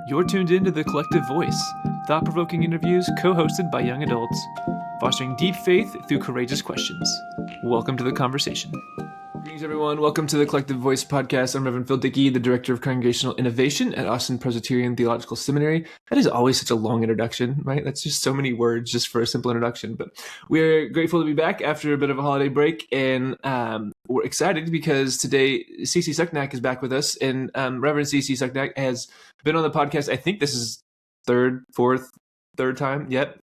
You're tuned into The Collective Voice, thought-provoking interviews co-hosted by young adults, fostering deep faith through courageous questions. Welcome to the conversation. Greetings, everyone. Welcome to The Collective Voice podcast. I'm Reverend Phil Dieke, the Director of Congregational Innovation at Austin Presbyterian Theological Seminary. That is always such a long introduction, right? That's just so many words just for a simple introduction. But we're grateful to be back after a bit of a holiday break, and we're excited because today CeCie Suknaic is back with us, and Reverend CeCie Suknaic has been on the podcast. I think this is third time yet.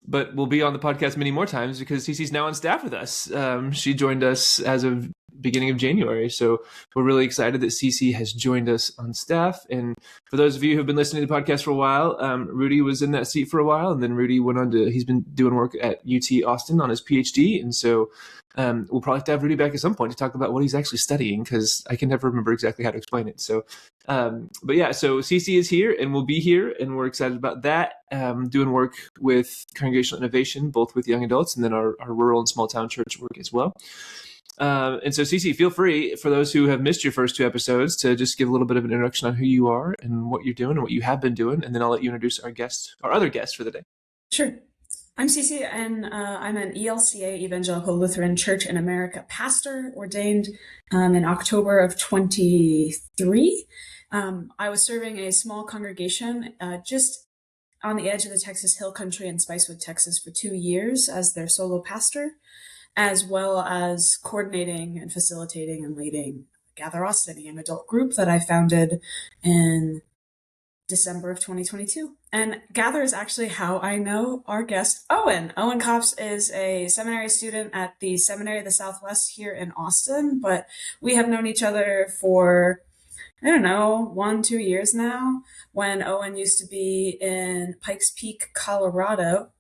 But we'll be on the podcast many more times because CeCie's now on staff with us. She joined us as of beginning of January. So we're really excited that CeCie has joined us on staff. And for those of you who've been listening to the podcast for a while, Rudy was in that seat for a while. And then Rudy went on to, he's been doing work at UT Austin on his PhD. And so we'll probably have to have Rudy back at some point to talk about what he's actually studying, because I can never remember exactly how to explain it. So, but yeah, so CeCie is here and will be here, and we're excited about that, doing work with congregational innovation, both with young adults and then our rural and small town church work as well. And so CeCie, feel free, for those who have missed your first two episodes, to just give a little bit of an introduction on who you are and what you're doing and what you have been doing. And then I'll let you introduce our other guest for the day. Sure. I'm CeCie, and I'm an ELCA, Evangelical Lutheran Church in America pastor, ordained in October of 23. I was serving a small congregation just on the edge of the Texas Hill Country in Spicewood, Texas, for 2 years as their solo pastor, as well as coordinating and facilitating and leading Gather Austin, a young adult group that I founded in December of 2022. And Gather is actually how I know our guest, Owen. Owen Copps is a seminary student at the Seminary of the Southwest here in Austin, but we have known each other for, 1-2 years now, when Owen used to be in Pikes Peak, Colorado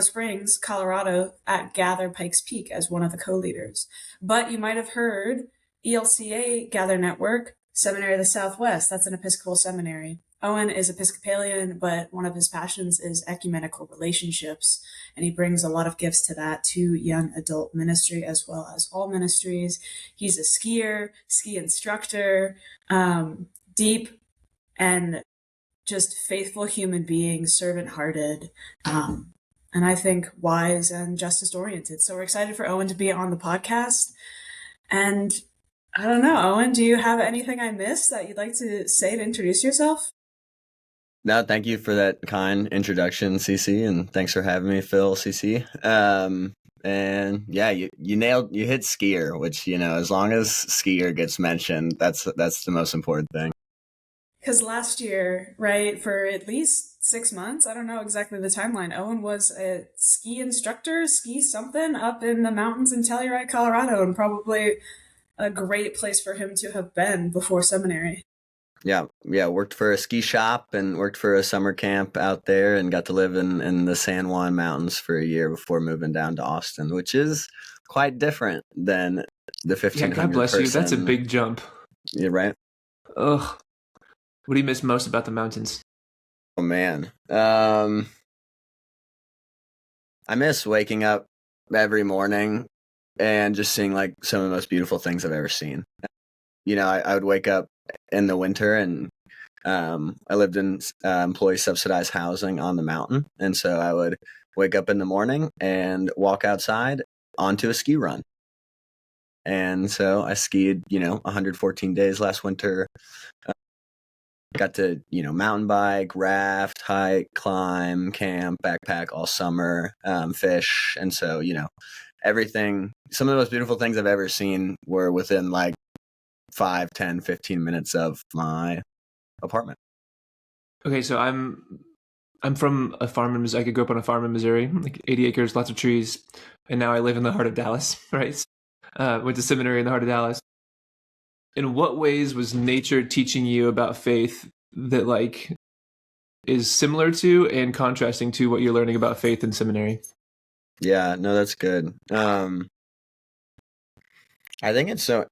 Springs, Colorado, at Gather Pikes Peak as one of the co-leaders. But you might have heard ELCA Gather Network, Seminary of the Southwest. That's an Episcopal seminary. Owen is Episcopalian, but one of his passions is ecumenical relationships, and he brings a lot of gifts to that, to young adult ministry as well as all ministries. He's a ski instructor, deep and just faithful human being, servant-hearted, and I think wise and justice-oriented. So we're excited for Owen to be on the podcast. And I don't know, Owen, do you have anything I missed that you'd like to say to introduce yourself? No, thank you for that kind introduction, CeCie, and thanks for having me, Phil, CeCie. And yeah, you hit skier, which, as long as skier gets mentioned, that's the most important thing. Because last year, right, for at least 6 months, I don't know exactly the timeline, Owen was a ski instructor, ski something, up in the mountains in Telluride, Colorado, and probably a great place for him to have been before seminary. Yeah, worked for a ski shop and worked for a summer camp out there, and got to live in the San Juan Mountains for a year before moving down to Austin, which is quite different than the 1,500 Yeah, God bless person. you. That's a big jump. Yeah, right? Ugh. What do you miss most about the mountains? Oh, man. I miss waking up every morning and just seeing like some of the most beautiful things I've ever seen. I would wake up in the winter, and I lived in employee subsidized housing on the mountain. And so I would wake up in the morning and walk outside onto a ski run. And so I skied, 114 days last winter. Got to, mountain bike, raft, hike, climb, camp, backpack all summer, fish. And so, everything, some of the most beautiful things I've ever seen were within like 5, 10, 15 minutes of my apartment. Okay, so I'm from a farm in Missouri. I grew up on a farm in Missouri, like 80 acres, lots of trees, and now I live in the heart of Dallas, right? Went to seminary in the heart of Dallas. In what ways was nature teaching you about faith that like is similar to and contrasting to what you're learning about faith in seminary? Yeah, no, that's good. I think it's so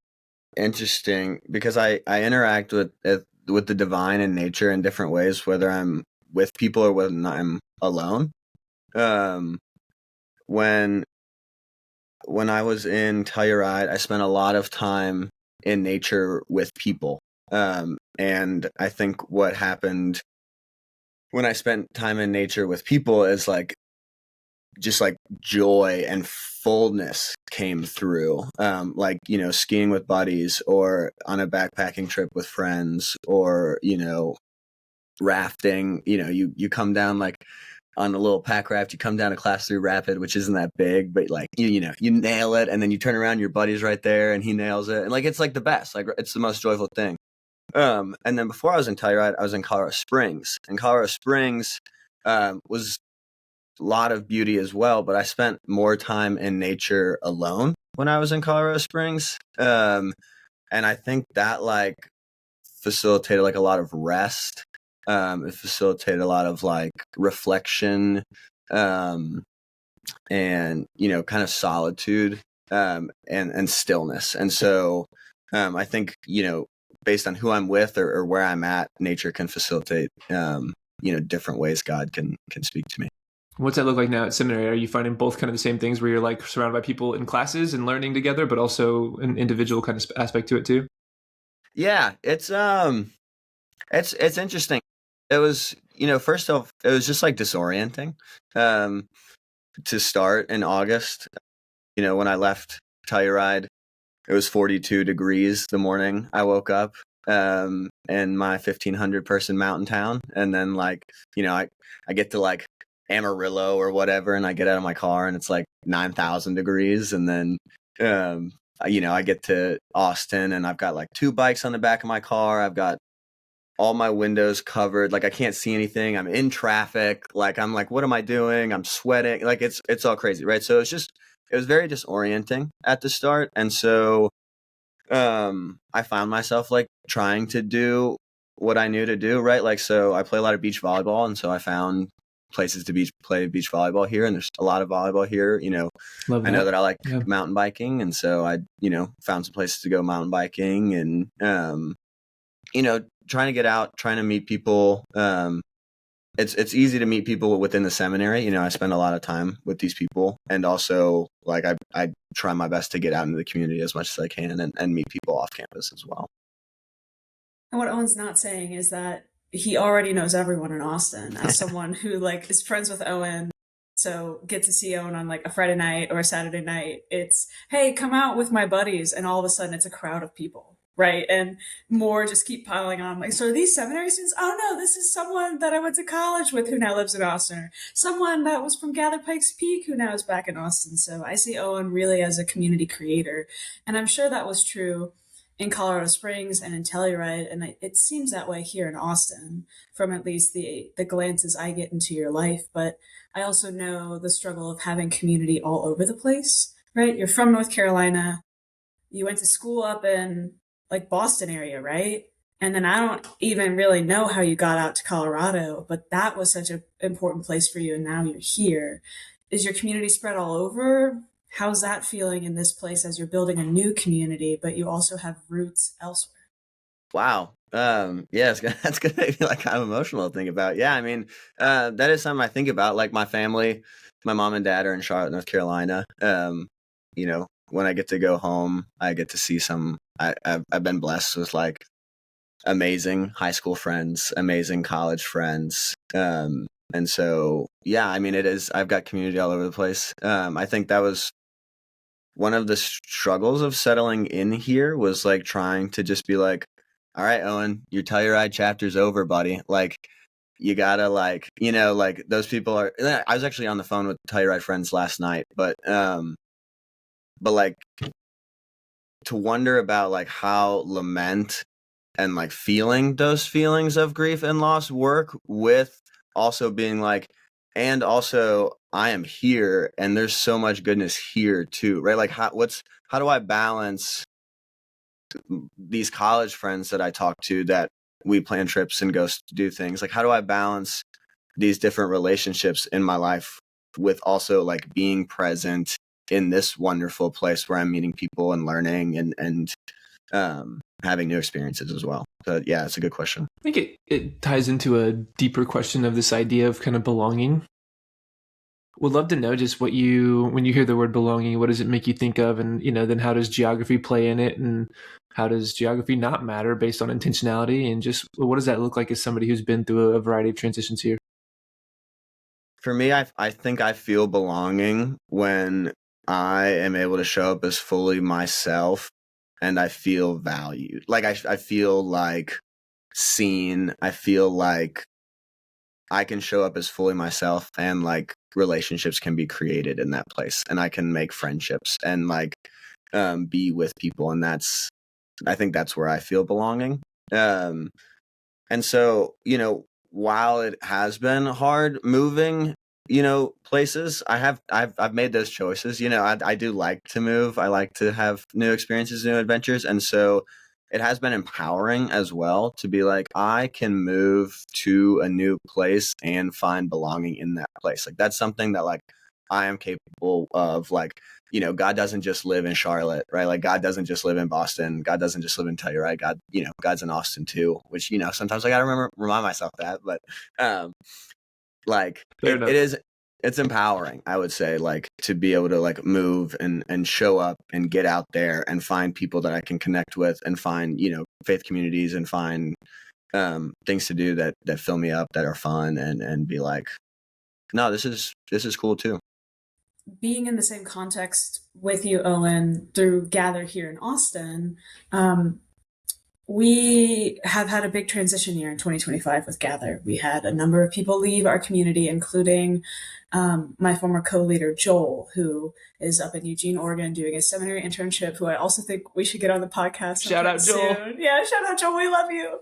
interesting because I interact with the divine and nature in different ways, whether I'm with people or when I'm alone. When I was in Telluride, I spent a lot of time in nature with people, And I think what happened when I spent time in nature with people is like just like joy and fullness came through. Like, you know, skiing with buddies or on a backpacking trip with friends or, you know, rafting. You know, you come down like on a little pack raft, you come down a class 3 rapid, which isn't that big, but like, you know, you nail it and then you turn around, your buddy's right there and he nails it. And like, it's like the best, like it's the most joyful thing. And then before I was in Telluride, I was in Colorado Springs, and Colorado Springs was a lot of beauty as well, but I spent more time in nature alone when I was in Colorado Springs. And I think that like facilitated like a lot of rest. It facilitated a lot of like reflection, and, you know, kind of solitude, and stillness. And so, I think, you know, based on who I'm with or where I'm at, nature can facilitate, you know, different ways God can speak to me. What's that look like now at seminary? Are you finding both kind of the same things where you're like surrounded by people in classes and learning together, but also an individual kind of aspect to it too? Yeah, it's interesting. It was, you know, first off, it was just like disorienting, to start in August. You know, when I left Telluride, it was 42 degrees the morning I woke up, in my 1,500 person mountain town. And then like, you know, I get to like Amarillo or whatever, and I get out of my car and it's like 9,000 degrees. And then, you know, I get to Austin and I've got like 2 bikes on the back of my car. I've got all my windows covered. Like I can't see anything. I'm in traffic. Like, I'm like, what am I doing? I'm sweating. Like it's all crazy. Right. So it was very disorienting at the start. And so, I found myself like trying to do what I knew to do. Right. Like, so I play a lot of beach volleyball. And so I found places to play beach volleyball here. And there's a lot of volleyball here. You know, I know that I like mountain biking. And so I, you know, found some places to go mountain biking and, you know, trying to get out, trying to meet people. It's easy to meet people within the seminary. You know, I spend a lot of time with these people, and also like I try my best to get out into the community as much as I can and meet people off campus as well. And what Owen's not saying is that he already knows everyone in Austin. As someone who like is friends with Owen, so get to see Owen on like a Friday night or a Saturday night, it's, hey, come out with my buddies, and all of a sudden it's a crowd of people. Right. And more just keep piling on. Like, so are these seminary students? Oh no, this is someone that I went to college with who now lives in Austin, or someone that was from Gather Pikes Peak who now is back in Austin. So I see Owen really as a community creator. And I'm sure that was true in Colorado Springs and in Telluride. And it seems that way here in Austin from at least the glances I get into your life. But I also know the struggle of having community all over the place, right? You're from North Carolina. You went to school up in like Boston area, right? And then I don't even really know how you got out to Colorado, but that was such an important place for you. And now you're here. Is your community spread all over? How's that feeling in this place as you're building a new community, but you also have roots elsewhere? Wow. Yeah, that's gonna make me like kind of emotional to think about. Yeah, I mean, that is something I think about. Like my family, my mom and dad are in Charlotte, North Carolina. You know, when I get to go home, I get to see I've been blessed with like amazing high school friends, amazing college friends. And so, yeah, I mean, I've got community all over the place. I think that was one of the struggles of settling in here, was like trying to just be like, all right, Owen, your Telluride chapter's over, buddy. Like, you gotta like, you know, like those people are, I was actually on the phone with Telluride friends last night, but like to wonder about like how lament and like feeling those feelings of grief and loss work with also being like, and also I am here and there's so much goodness here too, right? Like how do I balance these college friends that I talk to, that we plan trips and go do things? Like, how do I balance these different relationships in my life with also like being present in this wonderful place where I'm meeting people and learning and having new experiences as well? So yeah, it's a good question. I think it ties into a deeper question of this idea of kind of belonging. Would love to know just when you hear the word belonging, what does it make you think of? And, then how does geography play in it? And how does geography not matter based on intentionality? And just what does that look like as somebody who's been through a variety of transitions here? For me, I think I feel belonging when I am able to show up as fully myself and I feel valued. Like I feel like seen. I feel like I can show up as fully myself and like relationships can be created in that place and I can make friendships and like be with people, and I think that's where I feel belonging. Um and so, while it has been hard moving, places, I've made those choices. I do like to move. I like to have new experiences, new adventures. And so it has been empowering as well to be like, I can move to a new place and find belonging in that place. Like that's something that like I am capable of. Like, God doesn't just live in Charlotte, right? Like God doesn't just live in Boston. God doesn't just live in Telluride. God, God's in Austin too, which, sometimes I got to remind myself that, but, like it's empowering, I would say, like to be able to like move and show up and get out there and find people that I can connect with and find, faith communities and find, things to do that fill me up, that are fun, and be like, no, this is cool too. Being in the same context with you, Owen, through Gather here in Austin, we have had a big transition year in 2025 with Gather. We had a number of people leave our community, including my former co-leader, Joel, who is up in Eugene, Oregon, doing a seminary internship, who I also think we should get on the podcast. Shout out, Joel. Soon. Yeah, shout out, Joel. We love you.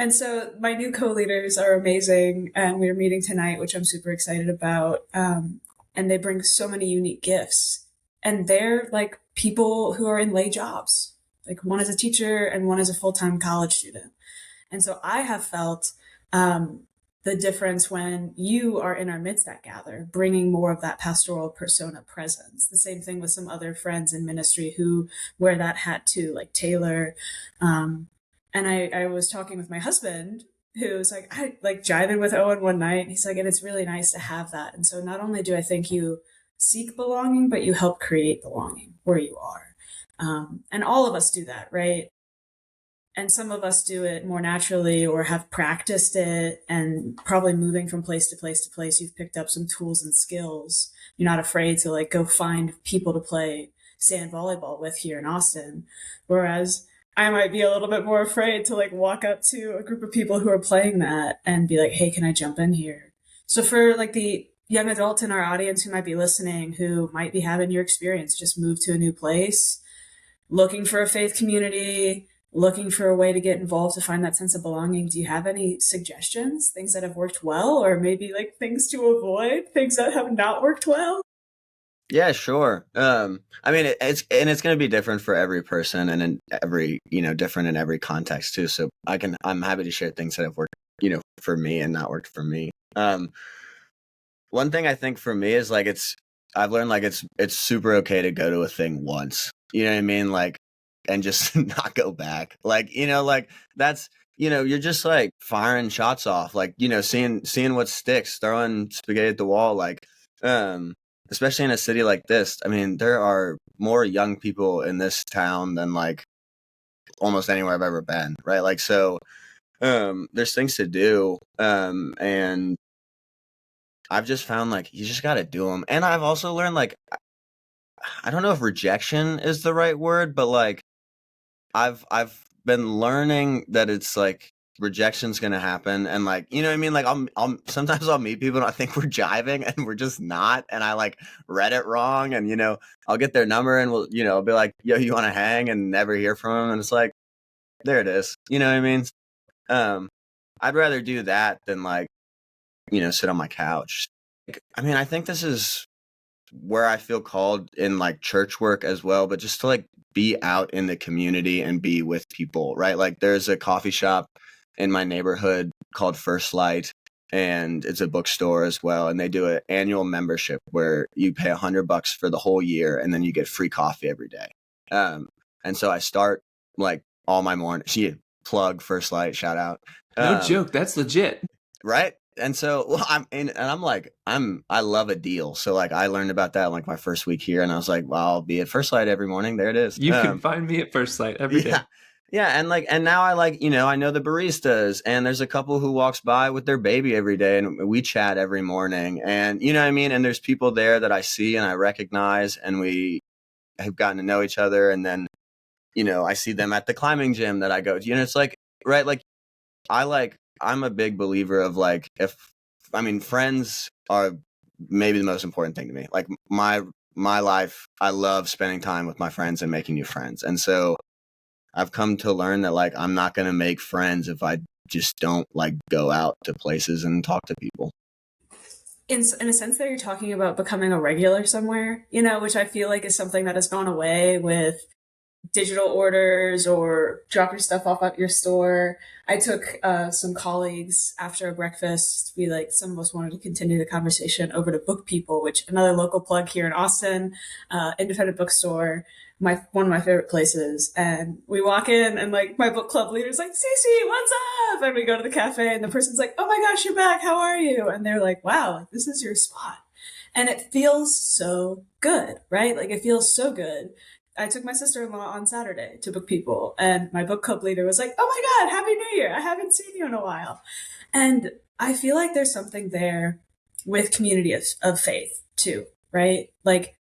And so my new co-leaders are amazing, and we're meeting tonight, which I'm super excited about. And they bring so many unique gifts. And they're like people who are in lay jobs. Like one is a teacher and one is a full-time college student. And so I have felt the difference when you are in our midst at Gather, bringing more of that pastoral persona presence. The same thing with some other friends in ministry who wear that hat too, like Taylor. And I was talking with my husband, who was like, I like jiving with Owen one night. And he's like, and it's really nice to have that. And so not only do I think you seek belonging, but you help create belonging where you are. And all of us do that, right? And some of us do it more naturally or have practiced it, and probably moving from place to place to place, you've picked up some tools and skills. You're not afraid to like go find people to play sand volleyball with here in Austin. Whereas I might be a little bit more afraid to like walk up to a group of people who are playing that and be like, hey, can I jump in here? So for like the young adults in our audience who might be listening, who might be having your experience, just move to a new place, looking for a faith community, looking for a way to get involved to find that sense of belonging. Do you have any suggestions, things that have worked well, or maybe like things to avoid, things that have not worked well? Yeah, sure. I mean, it's going to be different for every person and in every, different in every context too. So I'm happy to share things that have worked, for me and not worked for me. One thing I think for me is like, I've learned like it's super okay to go to a thing once, you know what I mean? Like, and just not go back. Like, like that's, you're just like firing shots off, like, seeing what sticks, throwing spaghetti at the wall. Like, especially in a city like this. I mean, there are more young people in this town than like almost anywhere I've ever been. Right. Like, so, there's things to do. And I've just found like, you just got to do them. And I've also learned like, I don't know if rejection is the right word, but like, I've been learning that it's like rejection's gonna happen, and like, you know what I mean? Like I'll sometimes I'll meet people and I think we're jiving and we're just not, and I like read it wrong, and I'll get their number and we'll I'll be like, yo, you want to hang, and never hear from them, and it's like, there it is. You know what I mean? I'd rather do that than like sit on my couch. I mean, I think this is where I feel called in like church work as well, but just to like be out in the community and be with people, right? Like there's a coffee shop in my neighborhood called First Light, and it's a bookstore as well. And they do an annual membership where you pay $100 for the whole year, and then you get free coffee every day. And so I start like all my morning. Plug First Light, shout out. No joke, that's legit. Right? and so well, I love a deal. So like I learned about that in like my first week here, and I was like, well, I'll be at First Light every morning. There it is. You can find me at First Light every day. Yeah, and now I know the baristas, and there's a couple who walks by with their baby every day, and we chat every morning, and you know what I mean. And there's people there that I see and I recognize, and we have gotten to know each other, and then I see them at the climbing gym that I go to. It's like right, like I'm a big believer of like friends are maybe the most important thing to me. Like my life, I love spending time with my friends and making new friends, and so I've come to learn that like I'm not going to make friends if I just don't like go out to places and talk to people. In a sense that you're talking about becoming a regular somewhere, which I feel like is something that has gone away with digital orders or drop your stuff off at your store. I took some colleagues after a breakfast. Some of us wanted to continue the conversation over to Book People, which another local plug here in Austin, independent bookstore, one of my favorite places. And we walk in and like my book club leader's like, CeCie, what's up? And we go to the cafe and the person's like, oh my gosh, you're back. How are you? And they're like, wow, this is your spot. And it feels so good, right? Like it feels so good. I took my sister-in-law on Saturday to Book People, and my book club leader was like, oh my God, Happy New Year. I haven't seen you in a while. And I feel like there's something there with community of faith too, right? Like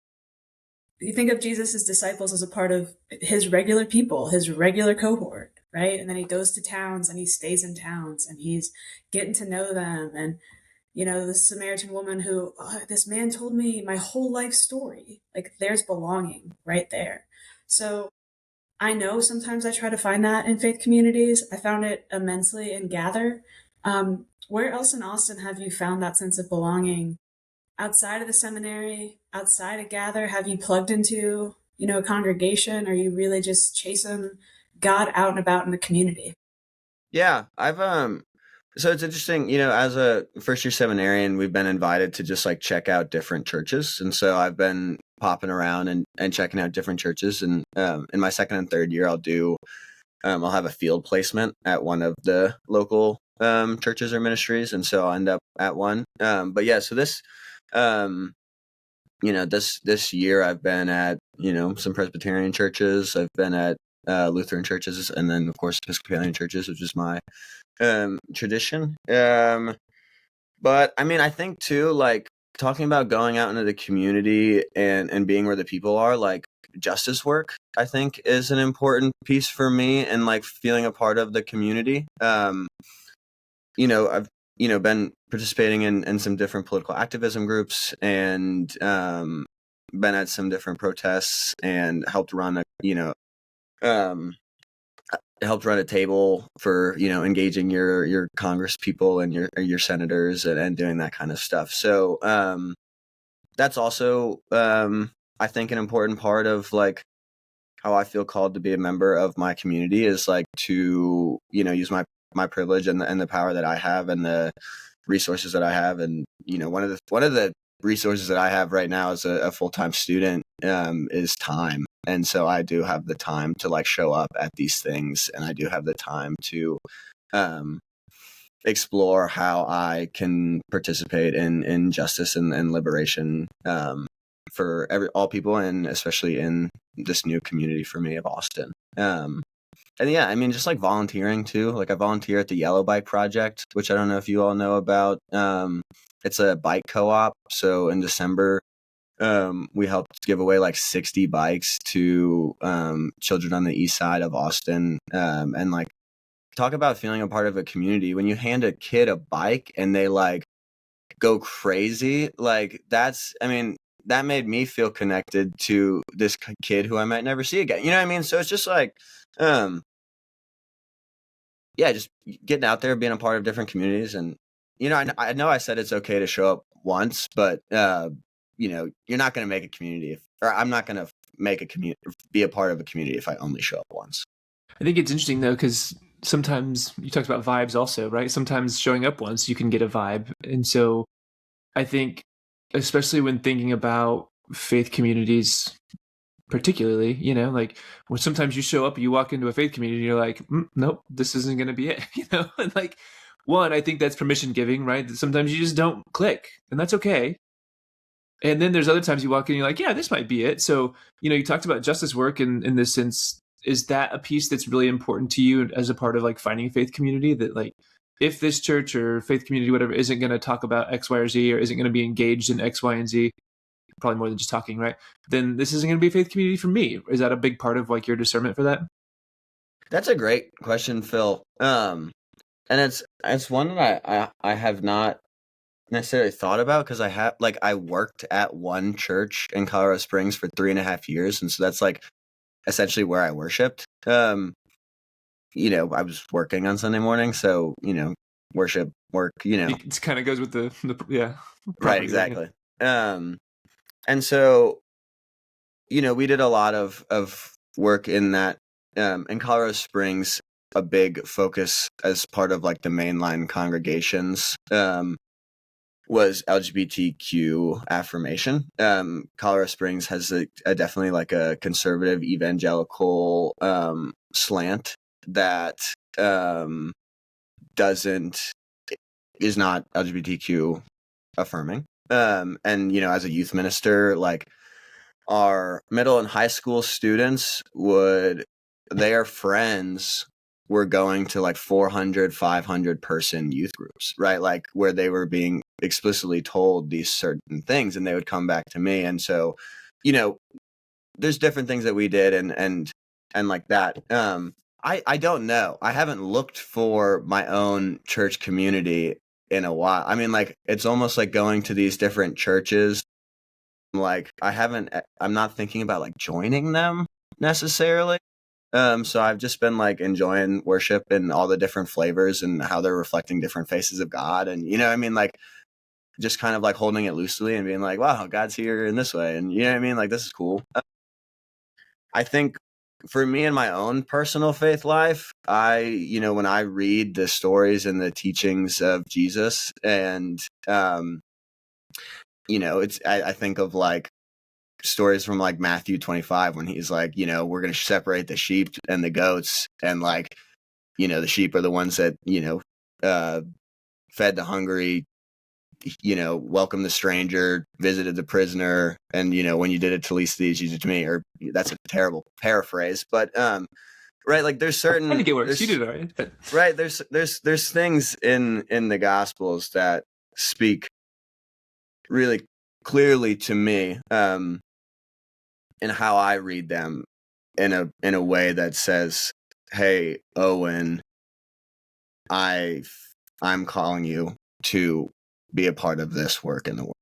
you think of Jesus' disciples as a part of his regular people, his regular cohort, right? And then he goes to towns and he stays in towns and he's getting to know them. And the Samaritan woman who, this man told me my whole life story. Like there's belonging right there. So I know sometimes I try to find that in faith communities. I found it immensely in Gather. Where else in Austin have you found that sense of belonging outside of the seminary, outside of Gather? Have you plugged into, a congregation? Are you really just chasing God out and about in the community? Yeah, so it's interesting, as a first year seminarian, we've been invited to just like check out different churches. And so I've been popping around and checking out different churches. And in my second and third year, I'll have a field placement at one of the local churches or ministries. And so I'll end up at one. But yeah, so this year I've been at, some Presbyterian churches. I've been at Lutheran churches, and then of course Episcopalian churches, which is my tradition. But I think too, like talking about going out into the community and being where the people are, like justice work, I think is an important piece for me, and like feeling a part of the community. I've been participating in some different political activism groups, and been at some different protests and helped run a table for engaging your Congress people and your senators and doing that kind of stuff. So that's also I think an important part of like how I feel called to be a member of my community is like to use my privilege and the power that I have and the resources that I have. And one of the resources that I have right now as a full-time student is time. And so I do have the time to like show up at these things, and I do have the time to explore how I can participate in justice and liberation for all people, and especially in this new community for me of Austin. And yeah, just like volunteering too. Like I volunteer at the Yellow Bike Project, which I don't know if you all know about. It's a bike co-op. So in December, we helped give away like 60 bikes to children on the east side of Austin. And like talk about feeling a part of a community. When you hand a kid a bike and they like go crazy, like that made me feel connected to this kid who I might never see again. You know what I mean? So it's just like, just getting out there, being a part of different communities. And, I know I said it's okay to show up once, but, you're not going to make a community I'm not going to be a part of a community if I only show up once. I think it's interesting though, because sometimes you talked about vibes also, right? Sometimes showing up once you can get a vibe. And so I think, especially when thinking about faith communities, particularly, like when sometimes you show up, you walk into a faith community, you're like, nope, this isn't going to be it, and like one, I think that's permission giving, right? Sometimes you just don't click, and that's okay. And then there's other times you walk in and you're like, yeah, this might be it. So, you talked about justice work in this sense. Is that a piece that's really important to you as a part of like finding a faith community, that like if this church or faith community, whatever, isn't going to talk about X, Y, or Z, or isn't going to be engaged in X, Y, and Z, probably more than just talking, right? Then this isn't going to be a faith community for me. Is that a big part of like your discernment for that? That's a great question, Phil. And it's one that I have not necessarily thought about, because I worked at one church in Colorado Springs for 3.5 years, and so that's like essentially where I worshiped. I was working on Sunday morning, so worship work. It kind of goes with the yeah, right, exactly. And so we did a lot of work in that. In Colorado Springs, a big focus as part of like the mainline congregations was LGBTQ affirmation. Colorado Springs has a definitely like a conservative evangelical slant that is not LGBTQ affirming. And as a youth minister, like our middle and high school students their friends were going to like 400, 500 person youth groups, right? Like where they were being explicitly told these certain things, and they would come back to me. And so, there's different things that we did and like that. I don't know. I haven't looked for my own church community in a while. I mean, like, it's almost like going to these different churches. Like, I'm not thinking about like joining them necessarily. So I've just been like enjoying worship and all the different flavors and how they're reflecting different faces of God. And, like just kind of like holding it loosely and being like, wow, God's here in this way. And like, this is cool. I think for me in my own personal faith life, when I read the stories and the teachings of Jesus and, I think of like stories from like Matthew 25 when he's like, we're going to separate the sheep and the goats, and like, the sheep are the ones that, fed the hungry, welcomed the stranger, visited the prisoner, and when you did it to least of these, you did it to me. Or that's a terrible paraphrase, but right, like there's certain, I think it works. You did it right. Right, there's things in the Gospels that speak really clearly to me, and how I read them in a way that says, hey, Owen, I'm calling you to be a part of this work in the world.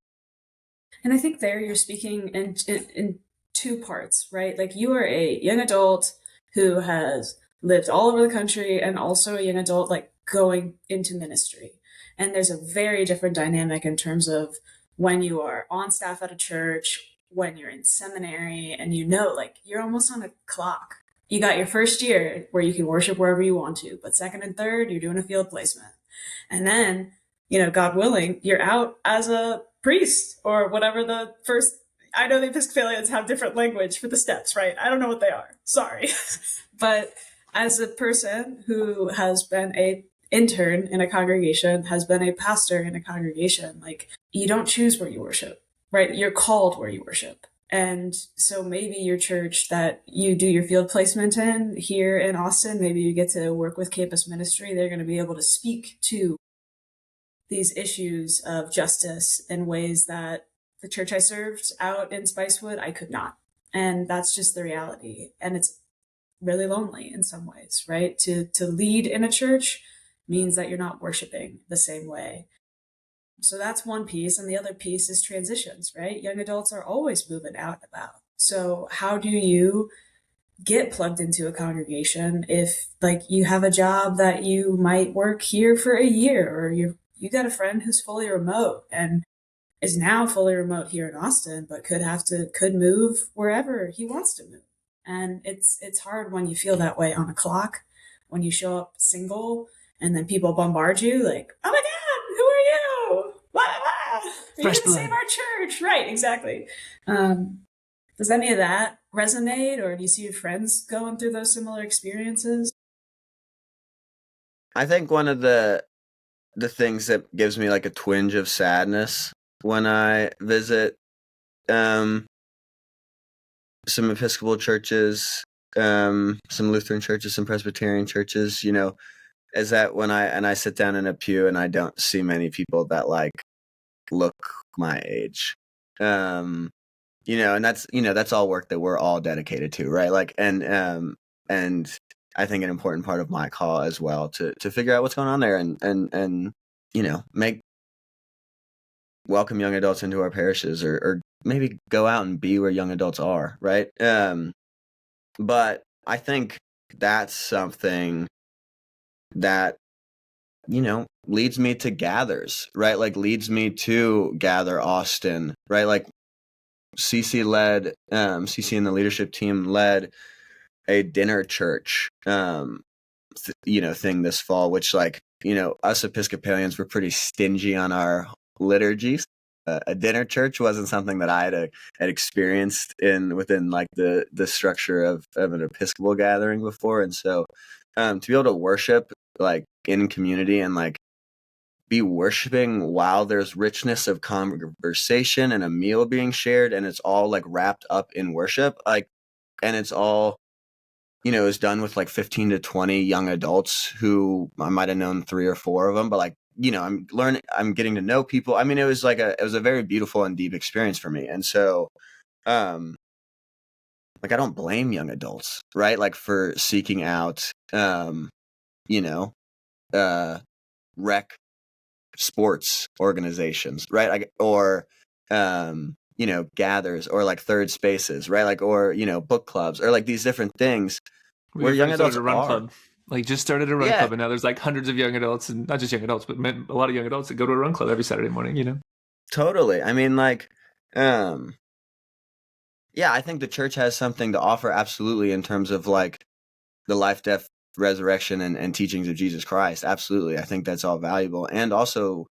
And I think there you're speaking in two parts, right? Like you are a young adult who has lived all over the country, and also a young adult like going into ministry. And there's a very different dynamic in terms of when you are on staff at a church, when you're in seminary, and like you're almost on a clock. You got your first year where you can worship wherever you want to, but second and third, you're doing a field placement. And then, God willing, you're out as a priest or whatever the first. I know the Episcopalians have different language for the steps, right? I don't know what they are. Sorry. But as a person who has been a intern in a congregation, has been a pastor in a congregation, like you don't choose where you worship, right? You're called where you worship. And so maybe your church that you do your field placement in here in Austin, maybe you get to work with campus ministry. They're going to be able to speak to these issues of justice in ways that the church I served out in Spicewood, I could not. And that's just the reality. And it's really lonely in some ways, right? To lead in a church means that you're not worshiping the same way. So that's one piece. And the other piece is transitions, right? Young adults are always moving out and about. So how do you get plugged into a congregation if like you have a job that you might work here for a year, or you got a friend who's fully remote and is now fully remote here in Austin, but could move wherever he wants to move. And it's hard when you feel that way on a clock, when you show up single and then people bombard you like, oh my God, who are you? You didn't save our church. Right, exactly. Does any of that resonate, or do you see your friends going through those similar experiences? I think one of the the things that gives me like a twinge of sadness when I visit some Episcopal churches, some Lutheran churches, some Presbyterian churches, is that when I sit down in a pew and I don't see many people that like look my age. And that's all work that we're all dedicated to, right? Like, and I think an important part of my call as well to figure out what's going on there and make welcome young adults into our parishes or maybe go out and be where young adults are, right? But I think that's something that leads me to gathers, right? Like leads me to Gather Austin, right? Like CeCie and the leadership team led a dinner church, thing this fall, which like, us Episcopalians were pretty stingy on our liturgies. A dinner church wasn't something that I had experienced within like the structure of an Episcopal gathering before. And so to be able to worship like in community and like be worshiping while there's richness of conversation and a meal being shared, and it's all like wrapped up in worship, like, and it's all is done with like 15 to 20 young adults who I might have known 3 or 4 of them, but like I'm getting to know people. I mean, it was a very beautiful and deep experience for me. And so like I don't blame young adults, right? Like for seeking out rec sports organizations, right? Like, or gathers, or like third spaces, right? Like, or book clubs, or like these different things where young adults a run are. club. Like just started a run club, and now there's like hundreds of young adults, and not just young adults, but a lot of young adults that go to a run club every Saturday morning. Totally. I mean, like, I think the church has something to offer, absolutely, in terms of like the life, death, resurrection, and teachings of Jesus Christ. Absolutely. I think that's all valuable. And also,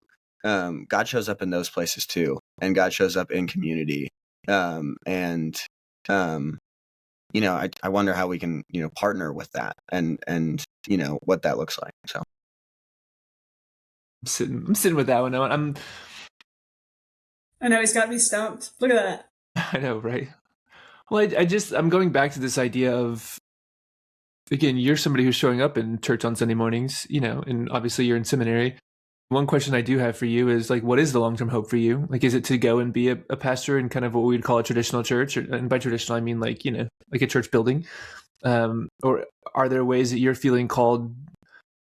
God shows up in those places too, and God shows up in community. I wonder how we can, partner with that and what that looks like. So I'm sitting with that one. I know he's got me stumped. Look at that. I know, right? Well, I'm going back to this idea of, again, you're somebody who's showing up in church on Sunday mornings, and obviously you're in seminary. One question I do have for you is like, what is the long-term hope for you? Like, is it to go and be a pastor in kind of what we'd call a traditional church? And by traditional, I mean like, like a church building. Or are there ways that you're feeling called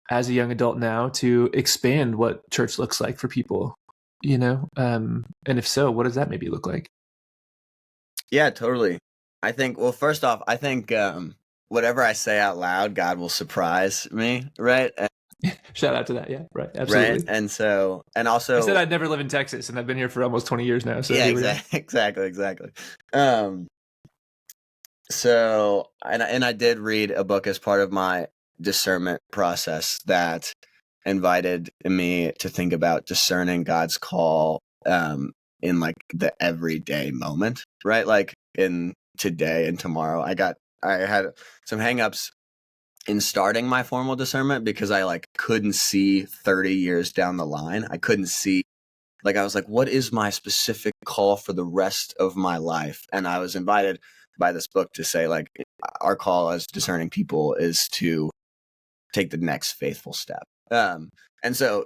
as a young adult now to expand what church looks like for people? And if so, what does that maybe look like? Yeah, totally. I think, well, first off, I think whatever I say out loud, God will surprise me, right? Shout out to that. Yeah, right. Absolutely. Right. And so, and also, I said I'd never live in Texas, and I've been here for almost 20 years now. So yeah, exactly. So, and I did read a book as part of my discernment process that invited me to think about discerning God's call in like the everyday moment, right? Like in today and tomorrow. I had some hangups in starting my formal discernment because I like couldn't see 30 years down the line. I couldn't see, like, I was like, what is my specific call for the rest of my life? And I was invited by this book to say, like, our call as discerning people is to take the next faithful step. And so,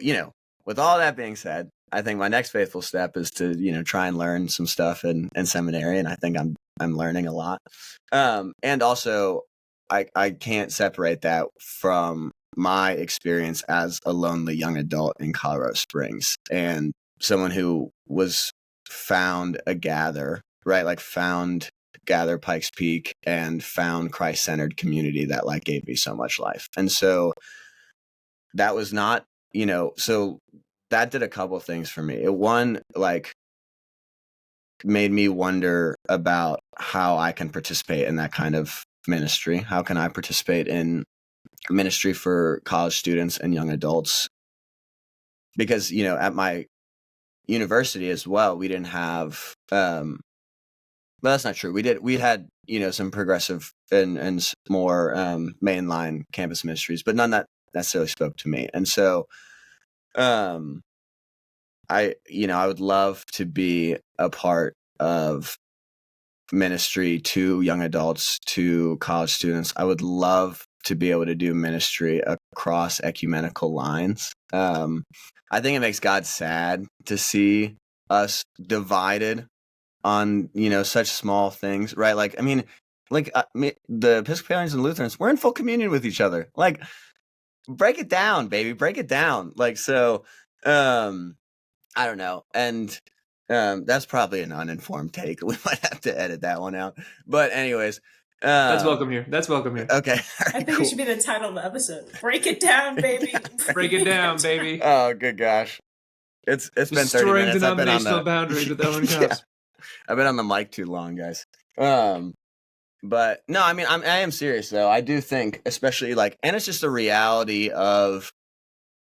with all that being said, I think my next faithful step is to, try and learn some stuff in seminary. And I think I'm learning a lot. And also, I can't separate that from my experience as a lonely young adult in Colorado Springs and someone who was found a gather, right? Like found Gather Pikes Peak and found Christ-centered community that like gave me so much life. And so that was not, so that did a couple of things for me. One, like, made me wonder about how I can participate in that kind of ministry. How can I participate in ministry for college students and young adults? Because, at my university as well, we didn't have, well, that's not true. We had, some progressive and more mainline campus ministries, but none that necessarily spoke to me. And so I would love to be a part of ministry to young adults, to college students. I would love to be able to do ministry across ecumenical lines. I think it makes God sad to see us divided on, such small things, right? Like, I mean, the Episcopalians and Lutherans, we're in full communion with each other. Like, break it down, baby, break it down. Like, so, I don't know. And that's probably an uninformed take. We might have to edit that one out. But anyways, that's welcome here. That's welcome here. Okay. Right, I think it should be the title of the episode. Break it down, baby. Break it down, baby. Oh, good gosh. It's been 30 minutes. Destroying denominational boundaries with Owen Copps. Yeah. I've been on the mic too long, guys. But no, I mean, I am serious though. I do think, especially and it's just a reality of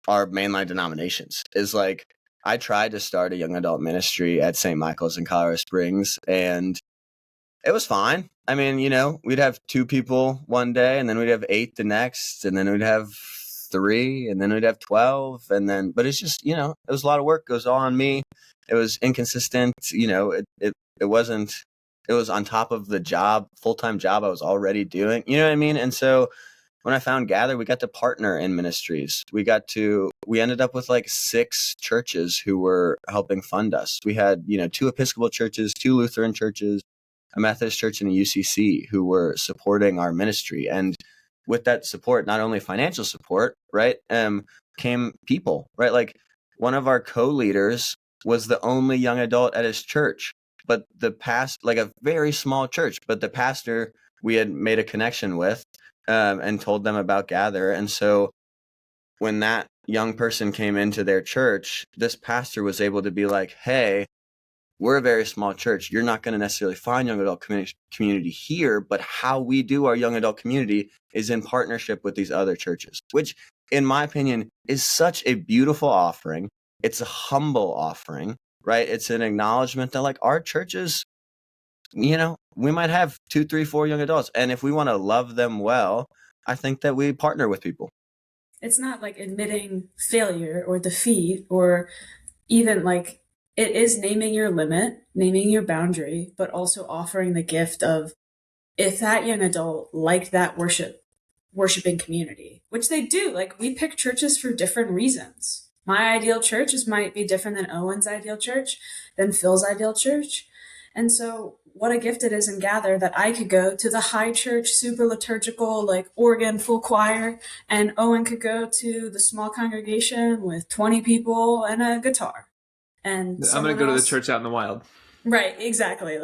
our mainline denominations is I tried to start a young adult ministry at St. Michael's in Colorado Springs, and it was fine. I mean, we'd have 2 people one day, and then we'd have 8 the next, and then we'd have 3, and then we'd have 12, but it's just, it was a lot of work. It was all on me. It was inconsistent. It wasn't, it was on top of the full-time job I was already doing. You know what I mean? And so when I found Gather, we got to partner in ministries. We ended up with 6 churches who were helping fund us. We had, 2 Episcopal churches, 2 Lutheran churches, a Methodist church, and a UCC who were supporting our ministry. And with that support, not only financial support, right, came people, right? One of our co-leaders was the only young adult at his church, but a very small church, but the pastor we had made a connection with, and told them about Gather. And so when that young person came into their church, this pastor was able to be like, hey, we're a very small church. You're not going to necessarily find young adult community here, but how we do our young adult community is in partnership with these other churches, which in my opinion is such a beautiful offering. It's a humble offering, right? It's an acknowledgement that our churches, we might have 2, 3, 4 young adults. And if we want to love them well, I think that we partner with people. It's not admitting failure or defeat, or even it is naming your limit, naming your boundary, but also offering the gift of, if that young adult liked that worshiping community, which they do. We pick churches for different reasons. My ideal church might be different than Owen's ideal church, than Phil's ideal church. And so what a gift it is in Gather that I could go to the high church, super liturgical, organ, full choir, and Owen could go to the small congregation with 20 people and a guitar. And I'm going to go to the church out in the wild. Right, exactly.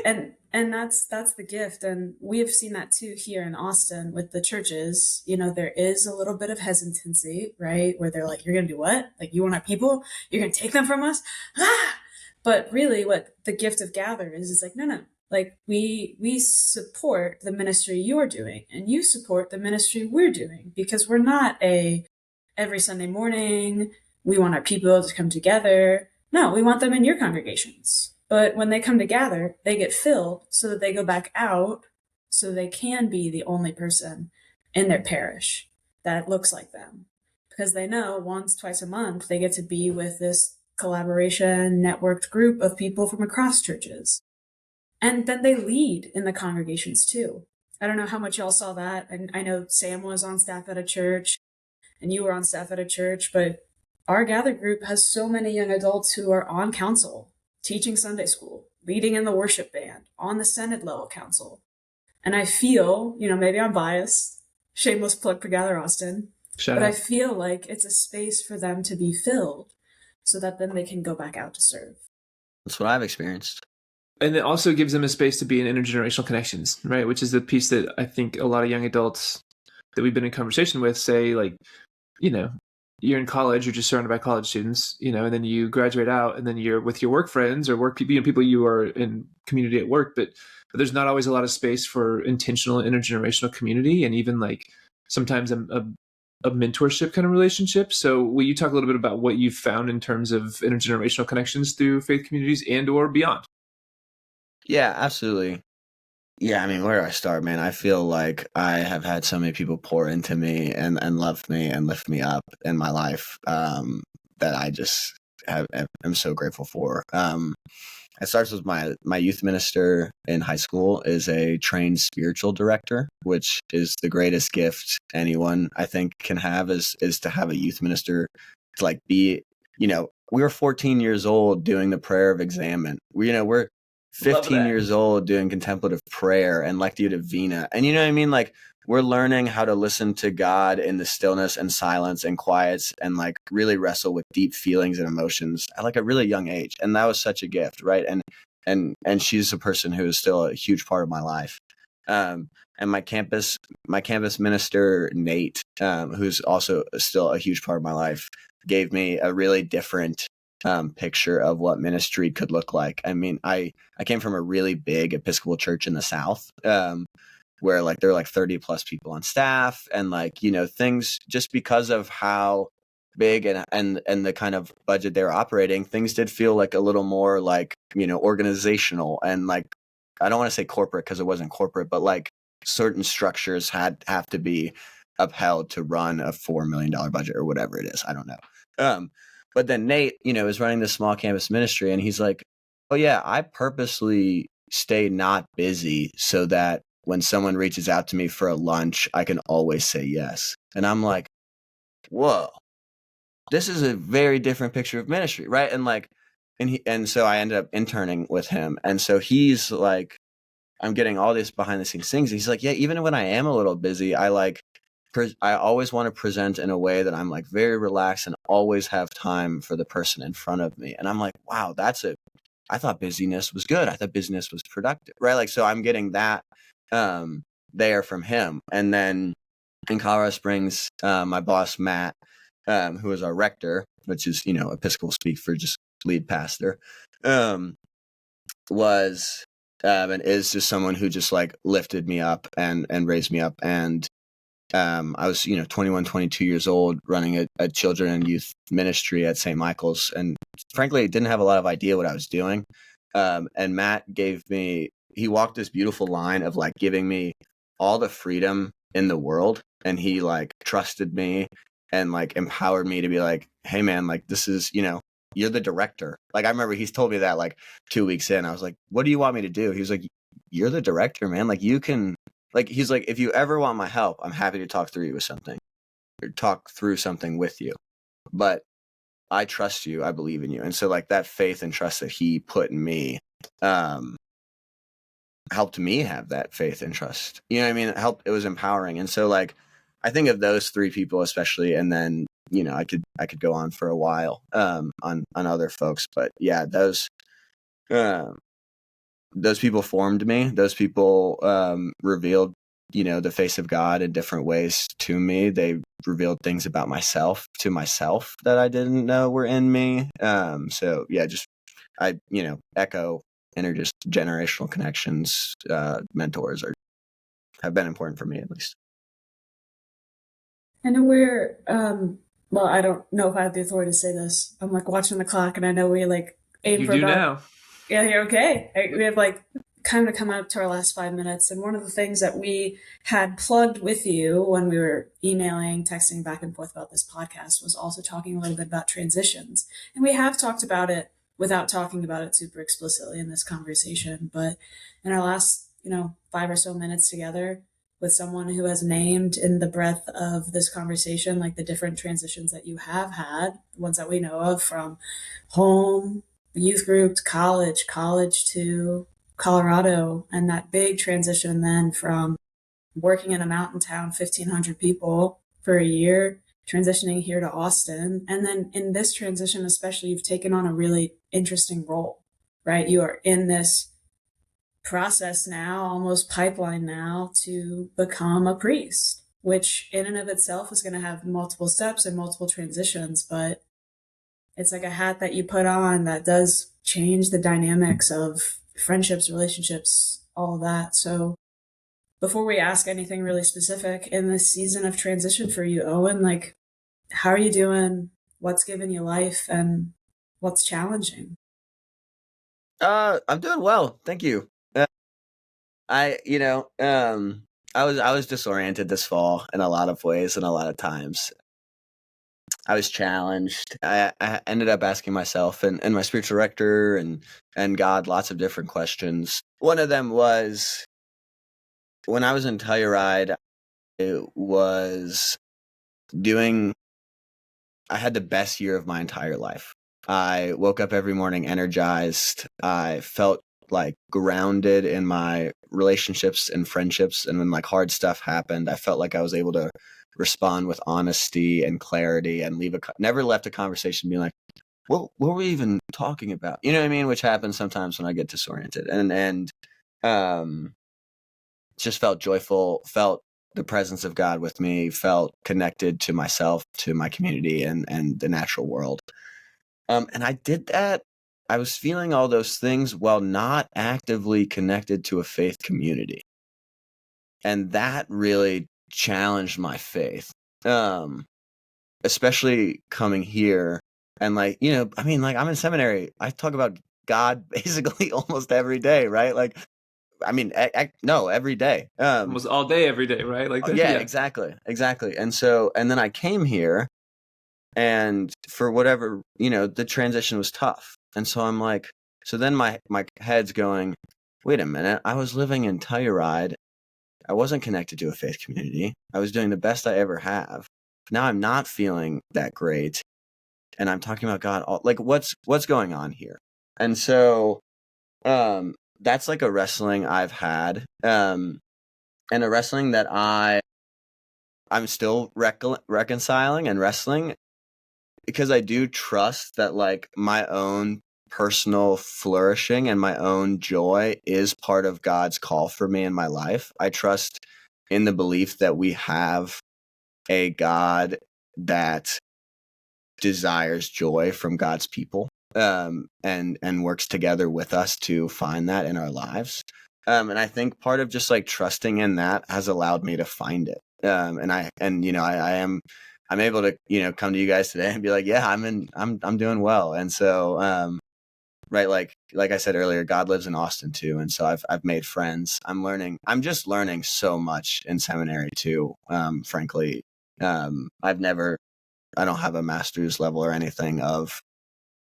and that's the gift. And we have seen that too here in Austin with the churches. There is a little bit of hesitancy, right? Where they're you're going to do what? You want our people? You're going to take them from us? Ah! But really what the gift of Gather is no. We support the ministry you're doing, and you support the ministry we're doing, because we're not every Sunday morning, we want our people to come together. No, we want them in your congregations. But when they come to Gather, they get filled so that they go back out, so they can be the only person in their parish that looks like them. Because they know once, twice a month, they get to be with this collaboration, networked group of people from across churches. And then they lead in the congregations too. I don't know how much y'all saw that. And I know Sam was on staff at a church and you were on staff at a church, but our Gather group has so many young adults who are on council, teaching Sunday school, leading in the worship band, on the Synod level council. And I feel, maybe I'm biased, shameless plug for Gather Austin, but I feel like it's a space for them to be filled so that then they can go back out to serve. That's what I've experienced. And it also gives them a space to be in intergenerational connections, right? Which is the piece that I think a lot of young adults that we've been in conversation with say, you're in college, you're just surrounded by college students, and then you graduate out and then you're with your work friends or work people, people you are in community at work, but there's not always a lot of space for intentional intergenerational community and even sometimes a mentorship kind of relationship. So will you talk a little bit about what you've found in terms of intergenerational connections through faith communities and or beyond? Yeah, absolutely. Yeah, I mean, where do I start, man? I feel like I have had so many people pour into me and love me and lift me up in my life, that I just am so grateful for. It starts with my youth minister in high school is a trained spiritual director, which is the greatest gift anyone I think can have is to have a youth minister to like be, we were 14 years old doing the prayer of examen. We're 15 years old doing contemplative prayer and Lectio Divina. And you know what I mean? Like, we're learning how to listen to God in the stillness and silence and quiets and like really wrestle with deep feelings and emotions at like a really young age. And that was such a gift, right? And she's a person who is still a huge part of my life. And my campus minister, Nate, who's also still a huge part of my life, gave me a really different picture of what ministry could look like. I mean, I came from a really big Episcopal church in the South, where like there were like 30 plus people on staff, and like, things, just because of how big and the kind of budget they were operating, things did feel like a little more like, organizational, and like, I don't want to say corporate because it wasn't corporate, but like certain structures have to be upheld to run a $4 million budget or whatever it is. I don't know. But then Nate, is running this small campus ministry, and he's like, oh yeah, I purposely stay not busy so that when someone reaches out to me for a lunch, I can always say yes. And I'm like, whoa, this is a very different picture of ministry, right? And like, and so I ended up interning with him. And so he's like, I'm getting all these behind the scenes things. He's like, yeah, even when I am a little busy, I always want to present in a way that I'm like very relaxed and always have time for the person in front of me. And I'm like, wow, I thought busyness was good. I thought busyness was productive, right? Like, so I'm getting that there from him. And then in Colorado Springs, my boss, Matt, who is our rector, which is, Episcopal speak for just lead pastor, was and is just someone who just like lifted me up and raised me up. And I was, 21, 22 years old, running a children and youth ministry at St. Michael's, and frankly, didn't have a lot of idea what I was doing. And Matt he walked this beautiful line of like giving me all the freedom in the world, and he like trusted me and like empowered me to be like, hey man, like this is, you're the director. Like, I remember he's told me that like 2 weeks in. I was like, what do you want me to do? He was like, you're the director, man. Like, you can, like, he's like, if you ever want my help, I'm happy to talk through something with you. But I trust you. I believe in you. And so like that faith and trust that he put in me, helped me have that faith and trust. You know what I mean? It was empowering. And so like, I think of those three people especially, and then, I could go on for a while, on other folks, but yeah, those people formed me. Those people, revealed, the face of God in different ways to me. They revealed things about myself that I didn't know were in me. So yeah, just, I, echo intergenerational connections, mentors have been important for me, at least. I know we're, well, I don't know if I have the authority to say this. I'm like watching the clock, and I know we like aim for about. Now. Yeah, you're okay. We have like kind of come up to our last 5 minutes. And one of the things that we had plugged with you when we were emailing, texting back and forth about this podcast was also talking a little bit about transitions. And we have talked about it without talking about it super explicitly in this conversation. But in our last, 5 or so minutes together with someone who has named in the breadth of this conversation, like the different transitions that you have had, the ones that we know of, from home, youth group to college to Colorado, and that big transition then from working in a mountain town, 1,500 people for a year, transitioning here to Austin. And then in this transition, especially, you've taken on a really interesting role, right? You are in this process now, almost pipeline now, to become a priest, which in and of itself is going to have multiple steps and multiple transitions, but it's like a hat that you put on that does change the dynamics of friendships, relationships, all of that. So before we ask anything really specific in this season of transition for you, Owen, like, how are you doing? What's given you life, and what's challenging? I'm doing well. Thank you. I was disoriented this fall in a lot of ways and a lot of times. I was challenged. I ended up asking myself and my spiritual director and God lots of different questions. One of them was when I was in Telluride, I was doing I had the best year of my entire life. I woke up every morning energized. I felt like grounded in my relationships and friendships. And when like hard stuff happened, I felt like I was able to respond with honesty and clarity and never left a conversation being like, what were we even talking about? You know what I mean? Which happens sometimes when I get disoriented and just felt joyful, felt the presence of God with me, felt connected to myself, to my community and the natural world. And I did that. I was feeling all those things while not actively connected to a faith community. And that really challenged my faith. Especially coming here and like, I'm in seminary. I talk about God basically almost every day, right? Like, no, every day. Almost all day, every day, right? Like that. Yeah, exactly. And then I came here and for whatever, the transition was tough. And so I'm like, so then my head's going, wait a minute, I was living in Telluride. I wasn't connected to a faith community. I was doing the best I ever have. Now I'm not feeling that great. And I'm talking about God, like what's going on here? And so, that's like a wrestling I've had, and a wrestling that I'm still reconciling and wrestling because I do trust that like my own personal flourishing and my own joy is part of God's call for me in my life. I trust in the belief that we have a God that desires joy from God's people, and works together with us to find that in our lives. And I think part of just like trusting in that has allowed me to find it. I'm able to, come to you guys today and be like, yeah, I'm doing well. And so, right. Like I said earlier, God lives in Austin too. And so I've made friends. I'm just learning so much in seminary too. Frankly, I don't have a master's level or anything I've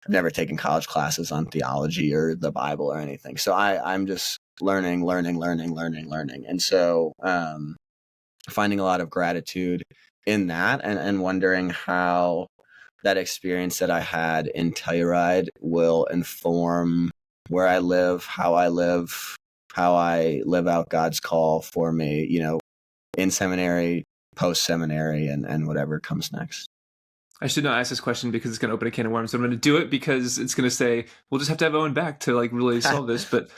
never taken college classes on theology or the Bible or anything. So I'm just learning. And so, finding a lot of gratitude in that and wondering how that experience that I had in Telluride will inform where I live, how I live out God's call for me, in seminary, post seminary, and whatever comes next. I should not ask this question because it's going to open a can of worms. So I'm going to do it because it's going to say, we'll just have to have Owen back to like really solve this. But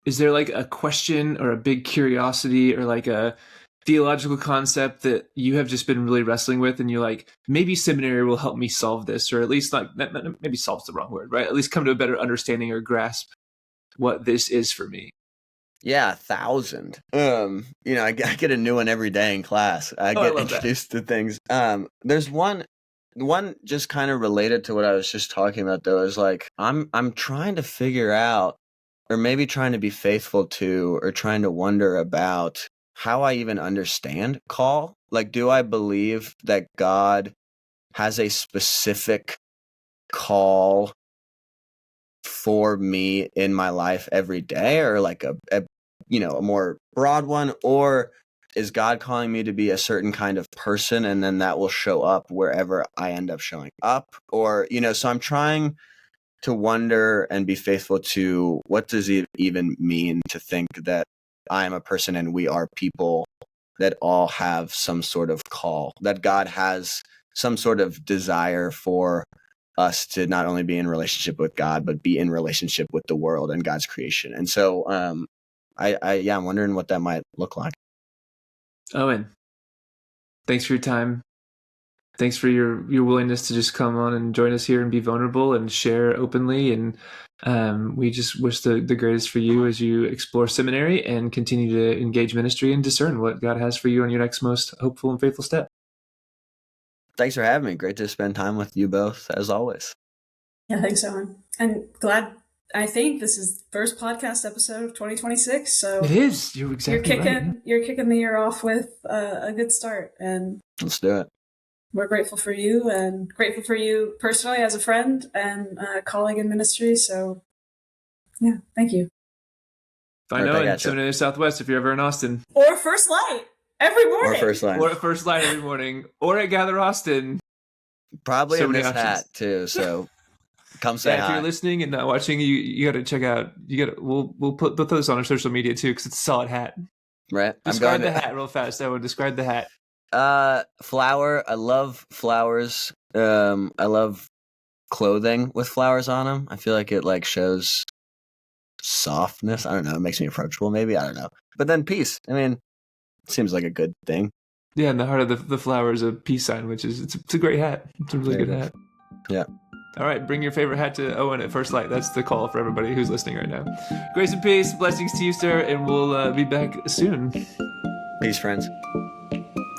is there like a question or a big curiosity or like a theological concept that you have just been really wrestling with and you're like, maybe seminary will help me solve this, or at least like maybe solve's the wrong word, right? At least come to a better understanding or grasp what this is for me. Yeah, 1,000. I get a new one every day in class. I get introduced to things. There's one just kind of related to what I was just talking about though, is like I'm trying to figure out, or maybe trying to be faithful to, or trying to wonder about how I even understand call. Like, do I believe that God has a specific call for me in my life every day, or like a more broad one, or is God calling me to be a certain kind of person and then that will show up wherever I end up showing up? Or, so I'm trying to wonder and be faithful to what does it even mean to think that I am a person and we are people that all have some sort of call, that God has some sort of desire for us to not only be in relationship with God, but be in relationship with the world and God's creation. And so, I'm wondering what that might look like. Owen, thanks for your time. Thanks for your willingness to just come on and join us here and be vulnerable and share openly. And we just wish the greatest for you as you explore seminary and continue to engage ministry and discern what God has for you on your next most hopeful and faithful step. Thanks for having me. Great to spend time with you both, as always. Yeah, thanks, Owen. And glad I think this is first podcast episode of 2026. So It is. You're exactly right. You're kicking the year off with a good start, and Let's do it. we're grateful for you, and grateful for you personally as a friend and colleague in ministry. So, yeah, thank you. Find Owen in Seminary Southwest if you're ever in Austin. Or First Light every morning. Or First Light. Or at First Light every morning. Or at Gather Austin. Probably So in many this options. hat too. So come say If hi. you're listening and not watching, you got to check out. We'll put this on our social media too because it's a solid hat. Right. Describe the hat real fast. I would describe the hat. Flower. I love flowers. I love clothing with flowers on them. I feel like it like shows softness. I don't know. It makes me approachable. Maybe I don't know. But then peace. I mean, it seems like a good thing. Yeah, in the heart of the flower is a peace sign, which is it's a great hat. It's a really good hat. Yeah. All right, bring your favorite hat to Owen at First Light. That's the call for everybody who's listening right now. Grace and peace, blessings to you, sir, and we'll be back soon. Peace, friends.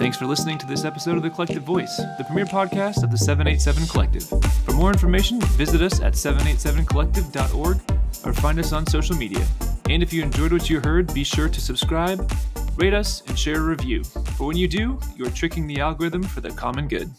Thanks for listening to this episode of The Collective Voice, the premier podcast of the 787 Collective. For more information, visit us at 787collective.org or find us on social media. And if you enjoyed what you heard, be sure to subscribe, rate us, and share a review. For when you do, you are tricking the algorithm for the common good.